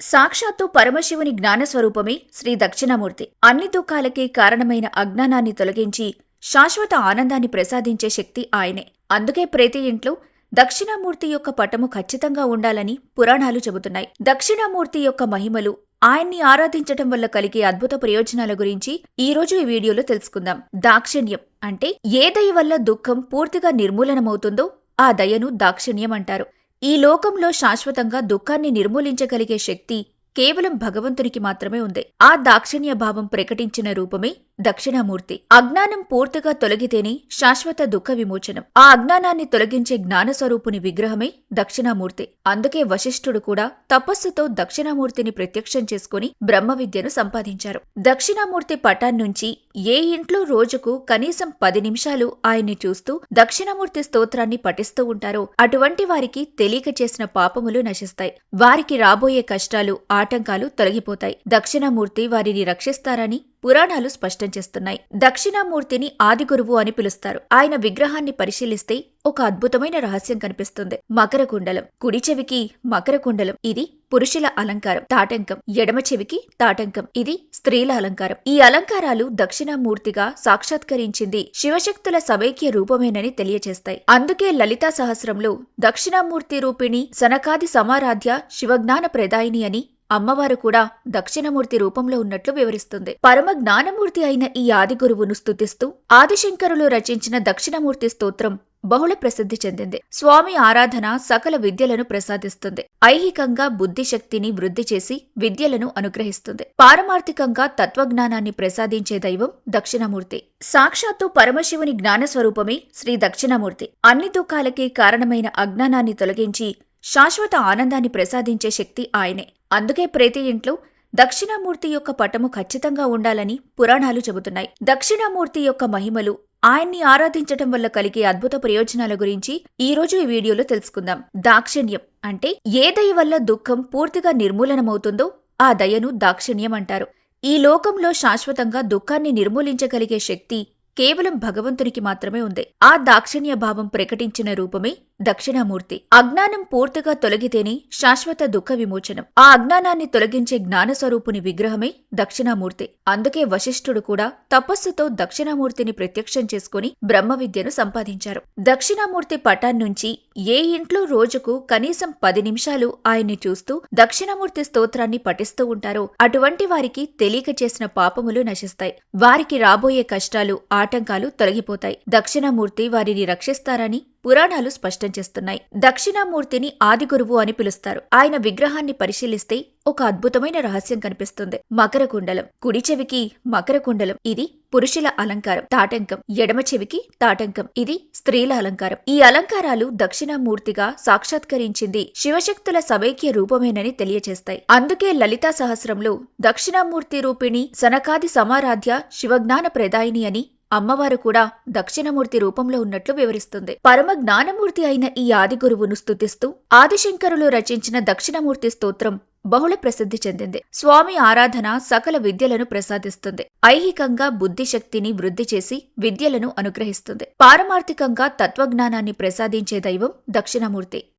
సాక్షాత్తు పరమశివుని జ్ఞానస్వరూపమే శ్రీ దక్షిణామూర్తి. అన్ని దుఃఖాలకి కారణమైన అజ్ఞానాన్ని తొలగించి శాశ్వత ఆనందాన్ని ప్రసాదించే శక్తి ఆయనే. అందుకే ప్రతి ఇంట్లో దక్షిణామూర్తి యొక్క పటము ఖచ్చితంగా ఉండాలని పురాణాలు చెబుతున్నాయి. దక్షిణామూర్తి యొక్క మహిమలు, ఆయన్ని ఆరాధించటం వల్ల కలిగే అద్భుత ప్రయోజనాల గురించి ఈ రోజు ఈ వీడియోలో తెలుసుకుందాం. దాక్షిణ్యం అంటే ఏ దయ వల్ల దుఃఖం పూర్తిగా నిర్మూలనమవుతుందో ఆ దయను దాక్షిణ్యం అంటారు. ఈ లోకంలో శాశ్వతంగా దుఃఖాన్ని నిర్మూలించగలిగే శక్తి కేవలం భగవంతునికి మాత్రమే ఉంది. ఆ దాక్షిణ్య భావం ప్రకటించిన రూపమే దక్షిణామూర్తి. అజ్ఞానం పూర్తిగా తొలగితేనే శాశ్వత దుఃఖ విమోచనం. ఆ అజ్ఞానాన్ని తొలగించే జ్ఞానస్వరూపుని విగ్రహమే దక్షిణామూర్తి. అందుకే వశిష్ఠుడు కూడా తపస్సుతో దక్షిణామూర్తిని ప్రత్యక్షం చేసుకుని బ్రహ్మ విద్యను సంపాదించారు. దక్షిణామూర్తి పటాన్నుంచి ఏ ఇంట్లో రోజుకు కనీసం 10 నిమిషాలు ఆయన్ని చూస్తూ దక్షిణామూర్తి స్తోత్రాన్ని పఠిస్తూ ఉంటారో అటువంటి వారికి తెలియక చేసిన పాపములు నశిస్తాయి. వారికి రాబోయే కష్టాలు, ఆటంకాలు తొలగిపోతాయి. దక్షిణామూర్తి వారిని రక్షిస్తారని పురాణాలు స్పష్టం చేస్తున్నాయి. దక్షిణామూర్తిని ఆదిగురువు అని పిలుస్తారు. ఆయన విగ్రహాన్ని పరిశీలిస్తే ఒక అద్భుతమైన రహస్యం కనిపిస్తుంది. మకర కుండలం. కుడి చెవికి మకర కుండలం, ఇది పురుషుల అలంకారం. తాటంకం. ఎడమ చెవికి తాటంకం, ఇది స్త్రీల అలంకారం. ఈ అలంకారాలు దక్షిణామూర్తిగా సాక్షాత్కరించింది శివశక్తుల సమైక్య రూపమేనని తెలియచేస్తాయి. అందుకే లలితా సహస్రంలో దక్షిణామూర్తి రూపిణి సనకాది సమారాధ్య శివజ్ఞాన ప్రదాయిని అని అమ్మవారు కూడా దక్షిణమూర్తి రూపంలో ఉన్నట్లు వివరిస్తుంది. పరమ జ్ఞానమూర్తి అయిన ఈ ఆదిగురువును స్తుతిస్తూ ఆదిశంకరులు రచించిన దక్షిణమూర్తి స్తోత్రం బహుళ ప్రసిద్ధి చెందింది. స్వామి ఆరాధన సకల విద్యలను ప్రసాదిస్తుంది. ఐహికంగా బుద్ధిశక్తిని వృద్ధి చేసి విద్యలను అనుగ్రహిస్తుంది. పారమార్థికంగా తత్వజ్ఞానాన్ని ప్రసాదించే దైవం దక్షిణమూర్తి. సాక్షాత్తు పరమశివుని జ్ఞానస్వరూపమే శ్రీ దక్షిణమూర్తి. అన్ని దుఃఖాలకి కారణమైన అజ్ఞానాన్ని తొలగించి శాశ్వత ఆనందాన్ని ప్రసాదించే శక్తి ఆయనే. అందుకే ప్రతి ఇంట్లో దక్షిణామూర్తి యొక్క పటము ఖచ్చితంగా ఉండాలని పురాణాలు చెబుతున్నాయి. దక్షిణామూర్తి యొక్క మహిమలు, ఆయన్ని ఆరాధించటం వల్ల కలిగే అద్భుత ప్రయోజనాల గురించి ఈ రోజు ఈ వీడియోలో తెలుసుకుందాం. దాక్షిణ్యం అంటే ఏ దయ వల్ల దుఃఖం పూర్తిగా నిర్మూలనమవుతుందో ఆ దయను దాక్షిణ్యం అంటారు. ఈ లోకంలో శాశ్వతంగా దుఃఖాన్ని నిర్మూలించగలిగే శక్తి కేవలం భగవంతునికి మాత్రమే ఉంది. ఆ దాక్షిణ్య భావం ప్రకటించిన రూపమే దక్షిణామూర్తి. అజ్ఞానం పూర్తిగా తొలగితేనే శాశ్వత దుఃఖ విమోచనం. ఆ అజ్ఞానాన్ని తొలగించే జ్ఞానస్వరూపుని విగ్రహమే దక్షిణామూర్తి. అందుకే వశిష్ఠుడు కూడా తపస్సుతో దక్షిణామూర్తిని ప్రత్యక్షం చేసుకుని బ్రహ్మ విద్యను సంపాదించారు. దక్షిణామూర్తి పటాన్నుంచి ఏ ఇంట్లో రోజుకు కనీసం 10 నిమిషాలు ఆయన్ని చూస్తూ దక్షిణామూర్తి స్తోత్రాన్ని పఠిస్తూ ఉంటారో అటువంటి వారికి తెలియక చేసిన పాపములు నశిస్తాయి. వారికి రాబోయే కష్టాలు, ఆటంకాలు తొలగిపోతాయి. దక్షిణామూర్తి వారిని రక్షిస్తారని పురాణాలు స్పష్టం చేస్తున్నాయి. దక్షిణామూర్తిని ఆదిగురువు అని పిలుస్తారు. ఆయన విగ్రహాన్ని పరిశీలిస్తే ఒక అద్భుతమైన రహస్యం కనిపిస్తుంది. మకర కుండలం. కుడి చెవికి మకర కుండలం, ఇది పురుషుల అలంకారం. తాటంకం. ఎడమ చెవికి తాటంకం, ఇది స్త్రీల అలంకారం. ఈ అలంకారాలు దక్షిణామూర్తిగా సాక్షాత్కరించింది శివశక్తుల సమైక్య రూపమేనని తెలియచేస్తాయి. అందుకే లలితా సహస్రంలో దక్షిణామూర్తి రూపిణి సనకాది సమారాధ్య శివజ్ఞాన ప్రదాయిని అని అమ్మవారు కూడా దక్షిణమూర్తి రూపంలో ఉన్నట్లు వివరిస్తుంది. పరమ జ్ఞానమూర్తి అయిన ఈ ఆదిగురువును స్తుతిస్తూ ఆదిశంకరులు రచించిన దక్షిణమూర్తి స్తోత్రం బహుళ ప్రసిద్ధి చెందింది. స్వామి ఆరాధన సకల విద్యలను ప్రసాదిస్తుంది. ఐహికంగా బుద్ధిశక్తిని వృద్ధి చేసి విద్యలను అనుగ్రహిస్తుంది. పారమార్థికంగా తత్వజ్ఞానాన్ని ప్రసాదించే దైవం దక్షిణమూర్తి.